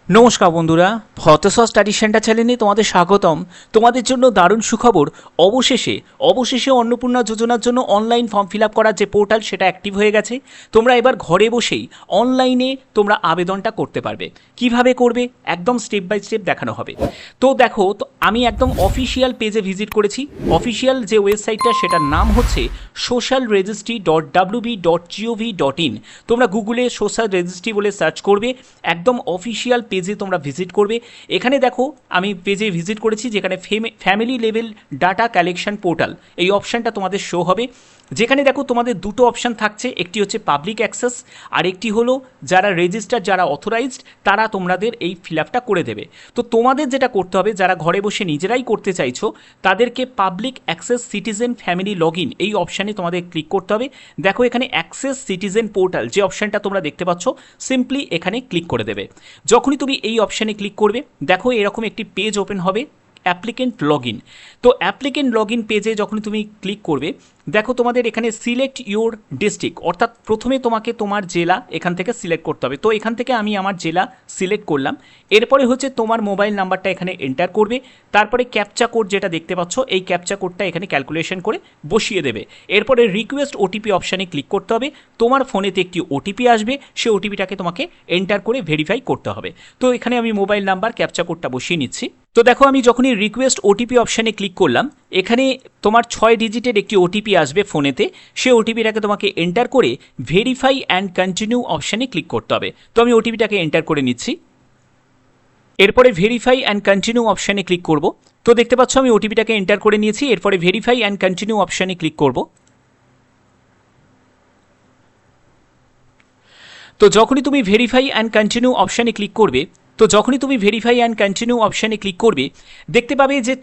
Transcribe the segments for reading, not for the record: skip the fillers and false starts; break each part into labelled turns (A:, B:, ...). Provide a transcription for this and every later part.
A: নমস্কার বন্ধুরা, ভতস study centre চ্যানেলে তোমাদের স্বাগতম। তোমাদের জন্য দারুণ সুখবর। অবশেষে অন্নপূর্ণা যোজনার জন্য অনলাইন ফর্ম ফিল আপ করার যে পোর্টাল সেটা অ্যাক্টিভ হয়ে গেছে। তোমরা এবার ঘরে বসেই অনলাইনে তোমরা আবেদনটা করতে পারবে। কিভাবে করবে একদম স্টেপ বাই স্টেপ দেখানো হবে। তো দেখো, তো আমি একদম অফিসিয়াল পেজে ভিজিট করেছি। অফিসিয়াল যে ওয়েবসাইটটা সেটার নাম হচ্ছে socialregistry.wb.gov.in। তোমরা গুগলে সোশ্যাল রেজিস্ট্রি বলে সার্চ করবে, একদম অফিসিয়াল পেজে তোমরা ভিজিট করবে। এখানে দেখো আমি পেজে ভিজিট করেছি, যেখানে family level data collection portal এই অপশানটা তোমাদের শো হবে। যেখানে দেখো তোমাদের দুটো অপশান থাকছে, একটি হচ্ছে পাবলিক অ্যাক্সেস আর একটি হলো যারা রেজিস্টার, যারা অথরাইজড তারা তোমাদের এই ফিল আপটা করে দেবে। তো তোমাদের যেটা করতে হবে, যারা ঘরে বসে নিজেরাই করতে চাইছো তাদেরকে public access citizen family log in এই অপশানে তোমাদের ক্লিক করতে হবে। দেখো এখানে অ্যাক্সেস সিটিজেন পোর্টাল যে অপশানটা তোমরা দেখতে পাচ্ছ, সিম্পলি এখানে ক্লিক করে দেবে। যখনই তুমি এই অপশানে ক্লিক করবে, দেখো এরকম একটি পেজ ওপেন হবে, অ্যাপ্লিকেন্ট লগ ইন। তো অ্যাপ্লিকেন্ট লগ ইন পেজে যখনই তুমি ক্লিক করবে, দেখো তোমাদের এখানে সিলেক্ট ইউর ডিস্ট্রিক্ট, অর্থাৎ প্রথমে তোমাকে তোমার জেলা এখান থেকে সিলেক্ট করতে হবে। তো এখান থেকে আমি আমার জেলা সিলেক্ট করলাম। এরপরে হচ্ছে তোমার মোবাইল নাম্বারটা এখানে এন্টার করবে। তারপরে ক্যাপচা কোড যেটা দেখতে পাচ্ছ, এই ক্যাপচা কোডটা এখানে ক্যালকুলেশন করে বসিয়ে দেবে। এরপরে রিকোয়েস্ট ওটিপি অপশানে ক্লিক করতে হবে। তোমার ফোনেতে একটি ওটিপি আসবে, সেই ওটিপিটাকে তোমাকে এন্টার করে ভেরিফাই করতে হবে। তো এখানে আমি মোবাইল নাম্বার ক্যাপচা কোডটা বসিয়ে নিচ্ছি। তো দেখো আমি যখনই রিকোয়েস্ট ওটিপি অপশানে ক্লিক করলাম, এখানে তোমার 6 ডিজিটের একটি ওটিপি আসবে ফোনেতে। সেই ওটিপিটাকে তোমাকে এন্টার করে ভেরিফাই অ্যান্ড কন্টিনিউ অপশানে ক্লিক করতে হবে। তো আমি ওটিপিটাকে এন্টার করে নিচ্ছি। এরপরে ভেরিফাই অ্যান্ড কন্টিনিউ অপশানে ক্লিক করব। তো দেখতে পাচ্ছ আমি ওটিপিটাকে এন্টার করে নিয়েছি। এরপরে ভেরিফাই অ্যান্ড কন্টিনিউ অপশানে ক্লিক করব। তো যখনই তুমি ভেরিফাই অ্যান্ড কন্টিনিউ অপশানে ক্লিক করবে, দেখতে পাবে যে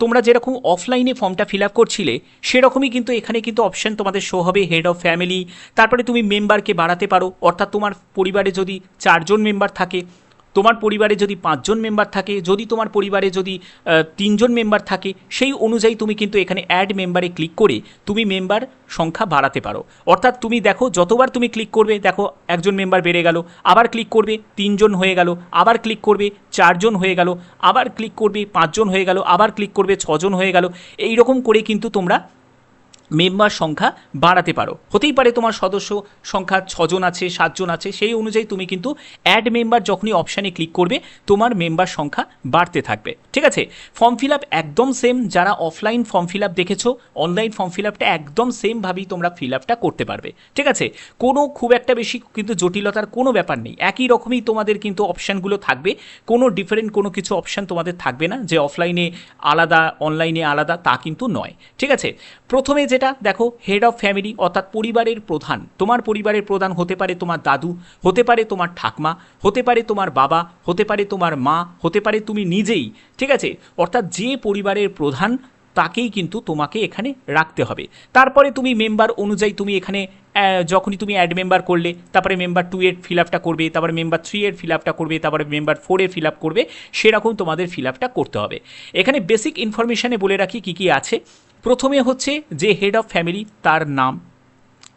A: তোমরা যেরকম অফলাইনে ফর্মটা ফিল আপ করছিলে সেরকমই কিন্তু এখানে কিন্তু অপশান তোমাদের শো হবে, হেড অফ ফ্যামিলি। তারপরে তুমি মেম্বারকে বাড়াতে পারো, অর্থাৎ তোমার পরিবারে যদি 4 জন মেম্বার থাকে, তোমার পরিবারে যদি 5 জন মেম্বার থাকে, যদি তোমার পরিবারে যদি 3 জন মেম্বার থাকে, সেই অনুযায়ী তুমি কিন্তু এখানে অ্যাড মেম্বারে ক্লিক করে তুমি মেম্বার সংখ্যা বাড়াতে পারো। অর্থাৎ তুমি দেখো যতবার তুমি ক্লিক করবে, দেখো একজন মেম্বার বেড়ে গেল, আবার ক্লিক করবে 3 জন হয়ে গেল, আবার ক্লিক করবে 4 জন হয়ে গেল, আবার ক্লিক করবে 5 জন হয়ে গেল, আবার ক্লিক করবে 6 জন হয়ে গেল। এই রকম করে কিন্তু তোমরা মেম্বার সংখ্যা বাড়াতে পারো। হতেই পারে তোমার সদস্য সংখ্যা 6 জন আছে, 7 জন আছে, সেই অনুযায়ী তুমি কিন্তু অ্যাড মেম্বার যখনই অপশানে ক্লিক করবে তোমার মেম্বার সংখ্যা বাড়তে থাকবে। ঠিক আছে, ফর্ম ফিল আপ একদম সেম। যারা অফলাইন ফর্ম ফিল আপ দেখেছো, অনলাইন ফর্ম ফিল আপটা একদম সেমভাবেই তোমরা ফিল আপটা করতে পারবে। ঠিক আছে, কোনো খুব একটা বেশি কিন্তু জটিলতার কোনো ব্যাপার নেই। একই রকমই তোমাদের কিন্তু অপশানগুলো থাকবে, কোনো ডিফারেন্ট কোনো কিছু অপশান তোমাদের থাকবে না যে অফলাইনে আলাদা অনলাইনে আলাদা, তা কিন্তু নয়। ঠিক আছে, প্রথমে যেটা দেখো হেড অফ ফ্যামিলি, অর্থাৎ পরিবারের প্রধান। তোমার পরিবারের প্রধান হতে পারে তোমার দাদু, হতে পারে তোমার ঠাকমা, হতে পারে তোমার বাবা, হতে পারে তোমার মা, হতে পারে তুমি নিজেই। ঠিক আছে, অর্থাৎ যে পরিবারের প্রধান তাকেই কিন্তু তোমাকে এখানে রাখতে হবে। তারপরে তুমি মেম্বার অনুযায়ী তুমি এখানে যখনই তুমি অ্যাড মেম্বার করলে, তারপরে মেম্বার 2 এর ফিল আপটা করবে, তারপরে মেম্বার 3 এর ফিল আপটা করবে, তারপরে মেম্বার 4 এর ফিল আপ করবে, সেরকম তোমাদের ফিল আপটা করতে হবে। এখানে বেসিক ইনফরমেশানে বলে রাখি কী কী আছে। প্রথমে হচ্ছে যে হেড অফ ফ্যামিলি তার নাম।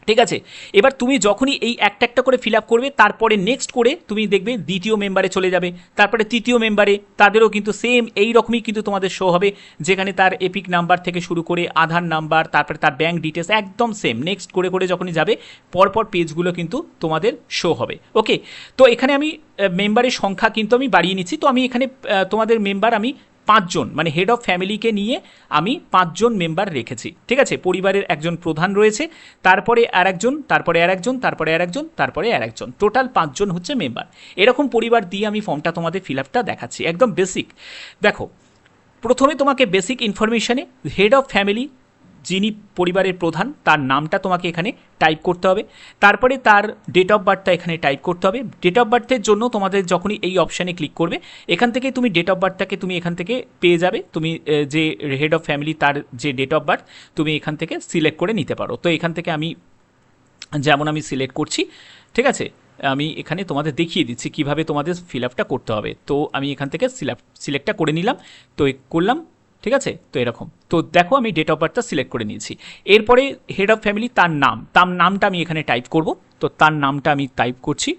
A: ঠিক আছে, এবার তুমি যখনই এই একটা একটা করে ফিল আপ করবে, তারপরে নেক্সট করে তুমি দেখবে দ্বিতীয় মেম্বারে চলে যাবে, তারপরে তৃতীয় মেম্বারে তাদেরও কিন্তু সেম এই রকমই কিন্তু তোমাদের শো হবে, যেখানে তার এপিক নাম্বার থেকে শুরু করে আধার নাম্বার, তারপরে তার ব্যাঙ্ক ডিটেলস একদম সেম। নেক্সট করে করে যখনই যাবে পরপর পেজগুলো কিন্তু তোমাদের শো হবে। ওকে, তো এখানে আমি মেম্বারের সংখ্যা কিন্তু আমি বাড়িয়ে নিচ্ছি। তো আমি এখানে তোমাদের মেম্বার আমি 5 জন, মানে হেড অফ ফ্যামিলিকে নিয়ে আমি 5 জন মেম্বার রেখেছি। ঠিক আছে, পরিবারের একজন প্রধান রয়েছে, তারপরে আর একজন, তারপরে আর একজন, তারপরে আর একজন, তারপরে আর একজন, টোটাল 5 জন হচ্ছে মেম্বার। এরকম পরিবার দিয়ে আমি ফর্মটা তোমাদের ফিল আপটা দেখাচ্ছি, একদম বেসিক। দেখো প্রথমে তোমাকে বেসিক ইনফরমেশানে হেড অফ ফ্যামিলি, যিনি পরিবারের প্রধান, তার নামটা তোমাকে এখানে টাইপ করতে হবে। তারপরে তার ডেট অফ বার্থটা এখানে টাইপ করতে হবে। ডেট অফ বার্থের জন্য তোমাদের যখনই এই অপশানে ক্লিক করবে, এখান থেকে তুমি ডেট অফ বার্থটাকে তুমি এখান থেকে পেয়ে যাবে। তুমি যে হেড অফ ফ্যামিলি তার যে ডেট অফ বার্থ তুমি এখান থেকে সিলেক্ট করে নিতে পারো। তো এখান থেকে আমি যেমন আমি সিলেক্ট করছি। ঠিক আছে, আমি এখানে তোমাদের দেখিয়ে দিচ্ছি কিভাবে তোমাদের ফিল আপটা করতে হবে। তো আমি এখান থেকে সিলেক্টটা করে নিলাম, তো করলাম। ঠিক আছে, তো এরকম। তো দেখো আমি ডেট অফ বার্থটা সিলেক্ট করে নিয়েছি। এরপরে হেড অফ ফ্যামিলি তার নামটা আমি এখানে টাইপ করব। তো তার নামটা আমি টাইপ করছি।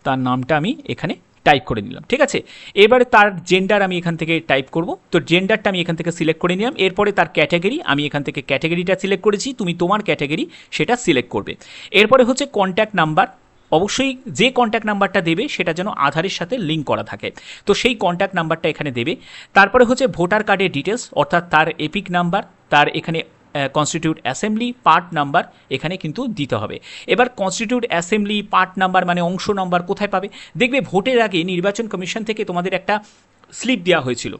A: তার নামটা আমি এখানে টাইপ করে নিলাম, ঠিক আছে। এবারে তার জেন্ডার আমি এখান থেকে টাইপ করব, তো জেন্ডারটা আমি এখান থেকে সিলেক্ট করে নিলাম। এরপরে তার ক্যাটাগরি আমি এখান থেকে ক্যাটাগরিটা সিলেক্ট করেছি, তুমি তোমার ক্যাটাগরি সেটা সিলেক্ট করবে। এরপরে হচ্ছে কন্ট্যাক্ট নাম্বার, অবশ্যই যে কন্ট্যাক্ট নাম্বারটা দেবে সেটা যেন আধারের সাথে লিঙ্ক করা থাকে, তো সেই কন্ট্যাক্ট নাম্বারটা এখানে দেবে। তারপরে হচ্ছে ভোটার কার্ডের ডিটেলস, অর্থাৎ তার এপিক নাম্বার, তার এখানে কনস্টিটিউট অ্যাসেম্বলি পার্ট নাম্বার এখানে কিন্তু দিতে হবে। এবার কনস্টিটিউট অ্যাসেম্বলি পার্ট নাম্বার মানে অংশ নাম্বার কোথায় পাবে? দেখবে ভোটের আগে নির্বাচন কমিশন থেকে তোমাদের একটা স্লিপ দেওয়া হয়েছিল,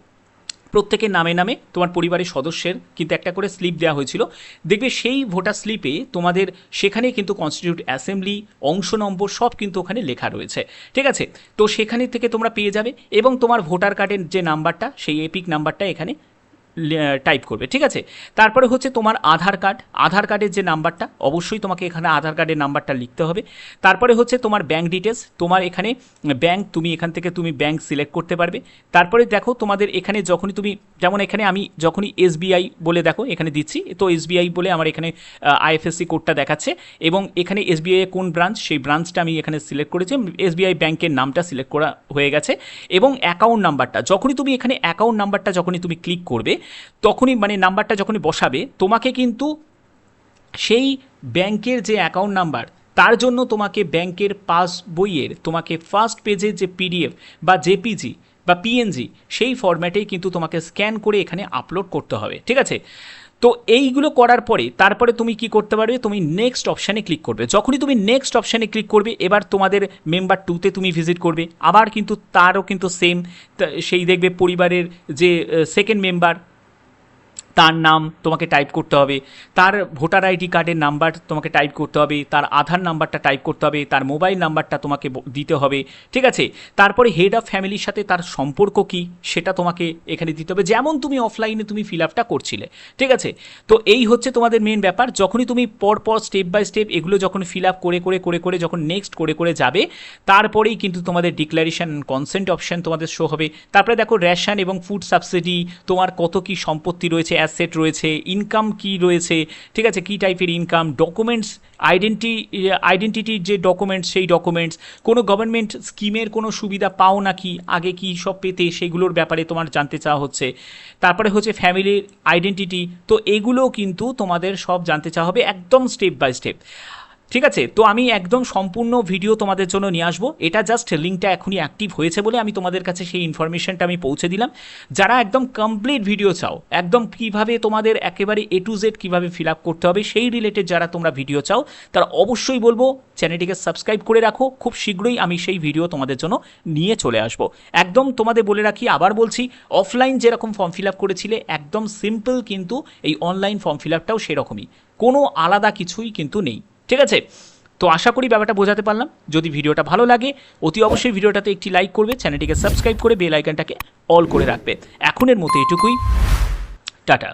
A: প্রত্যেকের নামে নামে তোমার পরিবারের সদস্যের কিন্তু একটা করে স্লিপ দেওয়া হয়েছিল। দেখবে সেই ভোটার স্লিপে তোমাদের সেখানে কিন্তু কনস্টিটিউট অ্যাসেম্বলি অংশ নম্বর সব কিন্তু ওখানে লেখা রয়েছে, ঠিক আছে। তো সেখানে থেকে তোমরা পেয়ে যাবে, এবং তোমার ভোটার কার্ডের যে নাম্বারটা সেই এপিক নাম্বারটা এখানে টাইপ করবে, ঠিক আছে। তারপরে হচ্ছে তোমার আধার কার্ডের যে নাম্বারটা অবশ্যই তোমাকে এখানে আধার কার্ডের নাম্বারটা লিখতে হবে। তারপরে হচ্ছে তোমার ব্যাঙ্ক ডিটেলস, তোমার এখানে ব্যাঙ্ক তুমি এখান থেকে তুমি ব্যাঙ্ক সিলেক্ট করতে পারবে। তারপরে দেখো তোমাদের এখানে যখনই তুমি, যেমন এখানে আমি যখনই এসবিআই বলে দেখো এখানে দিচ্ছি, তো এসবিআই বলে আমার এখানে আইএফএসসি কোডটা দেখাচ্ছে, এবং এখানে এসবিআই কোন ব্রাঞ্চ সেই ব্রাঞ্চটা আমি এখানে সিলেক্ট করেছি, এসবিআই ব্যাঙ্কের নামটা সিলেক্ট করা হয়ে গেছে। এবং অ্যাকাউন্ট নাম্বারটা যখনই তুমি এখানে অ্যাকাউন্ট নাম্বারটা যখনই তুমি ক্লিক করবে, তখনই মানে নাম্বারটা যখনই বসাবে তোমাকে কিন্তু সেই ব্যাংকের যে অ্যাকাউন্ট নাম্বার তার জন্য তোমাকে ব্যাংকের পাস বইয়ের তোমাকে ফার্স্ট পেজের যে পিডিএফ বা জেপিজি বা পিএনজি সেই ফরম্যাটেই কিন্তু তোমাকে স্ক্যান করে এখানে আপলোড করতে হবে, ঠিক আছে। তো এইগুলো করার পরে তারপরে তুমি কি করতে পারবে, তুমি নেক্সট অপশানে ক্লিক করবে। যখনই তুমি নেক্সট অপশানে ক্লিক করবে, এবার তোমাদের মেম্বার 2তে তুমি ভিজিট করবে, আবার কিন্তু তারও কিন্তু সেম সেই দেখবে পরিবারের যে সেকেন্ড মেম্বার তার নাম তোমাকে টাইপ করতে হবে, তার ভোটার আইডি কার্ডের নাম্বার তোমাকে টাইপ করতে হবে, তার আধার নাম্বারটা টাইপ করতে হবে, তার মোবাইল নাম্বারটা তোমাকে দিতে হবে, ঠিক আছে। তারপরে হেড অফ ফ্যামিলির সাথে তার সম্পর্ক কী সেটা তোমাকে এখানে দিতে হবে, যেমন তুমি অফলাইনে তুমি ফিল আপটা করছিলে, ঠিক আছে। তো এই হচ্ছে তোমাদের মেন ব্যাপার। যখনই তুমি পরপর স্টেপ বাই স্টেপ এগুলো যখন ফিল আপ করে করে করে করে যখন নেক্সট করে করে যাবে, তারপরেই কিন্তু তোমাদের ডিক্লারেশন কনসেন্ট অপশান তোমাদের শো হবে। তারপরে দেখো রেশন এবং ফুড সাবসিডি, তোমার কত কী সম্পত্তি রয়েছে, অ্যাসেট রয়েছে, ইনকাম কি রয়েছে, ঠিক আছে, কী টাইপের ইনকাম, ডকুমেন্টস, আইডেন্টিটির যে ডকুমেন্টস সেই ডকুমেন্টস, কোনো গভর্নমেন্ট স্কিমের কোনো সুবিধা পাও নাকি আগে কি সব পেতে সেগুলোর ব্যাপারে তোমার জানতে চাওয়া হচ্ছে। তারপরে হচ্ছে ফ্যামিলির আইডেন্টিটি, তো এগুলোও কিন্তু তোমাদের সব জানতে চাওয়া হবে একদম স্টেপ বাই স্টেপ, ঠিক আছে। তো আমি একদম সম্পূর্ণ ভিডিও তোমাদের জন্য নিয়ে আসবো, এটা জাস্ট লিঙ্কটা এখনই অ্যাক্টিভ হয়েছে বলে আমি তোমাদের কাছে সেই ইনফরমেশনটা আমি পৌঁছে দিলাম। যারা একদম কমপ্লিট ভিডিও চাও, একদম কীভাবে তোমাদের একেবারে A to Z কীভাবে ফিল আপ করতে হবে সেই রিলেটেড যারা তোমরা ভিডিও চাও, তারা অবশ্যই বলবো চ্যানেলটিকে সাবস্ক্রাইব করে রাখো, খুব শীঘ্রই আমি সেই ভিডিও তোমাদের জন্য নিয়ে চলে আসবো। একদম তোমাদের বলে রাখি, আবার বলছি, অফলাইন যেরকম ফর্ম ফিল আপ করেছিলে একদম সিম্পল, কিন্তু এই অনলাইন ফর্ম ফিল আপটাও সেরকমই, কোনো আলাদা কিছুই কিন্তু নেই, ঠিক আছে। তো আশা করি ব্যাপারটা বোঝাতে পারলাম। যদি ভিডিওটা ভালো লাগে অতি অবশ্যই ভিডিওটাতে একটি লাইক করবে, চ্যানেলটিকে সাবস্ক্রাইব করে বেল আইকনটাকে অল করে রাখবে। এখনের মতো এটুকুই, টাটা।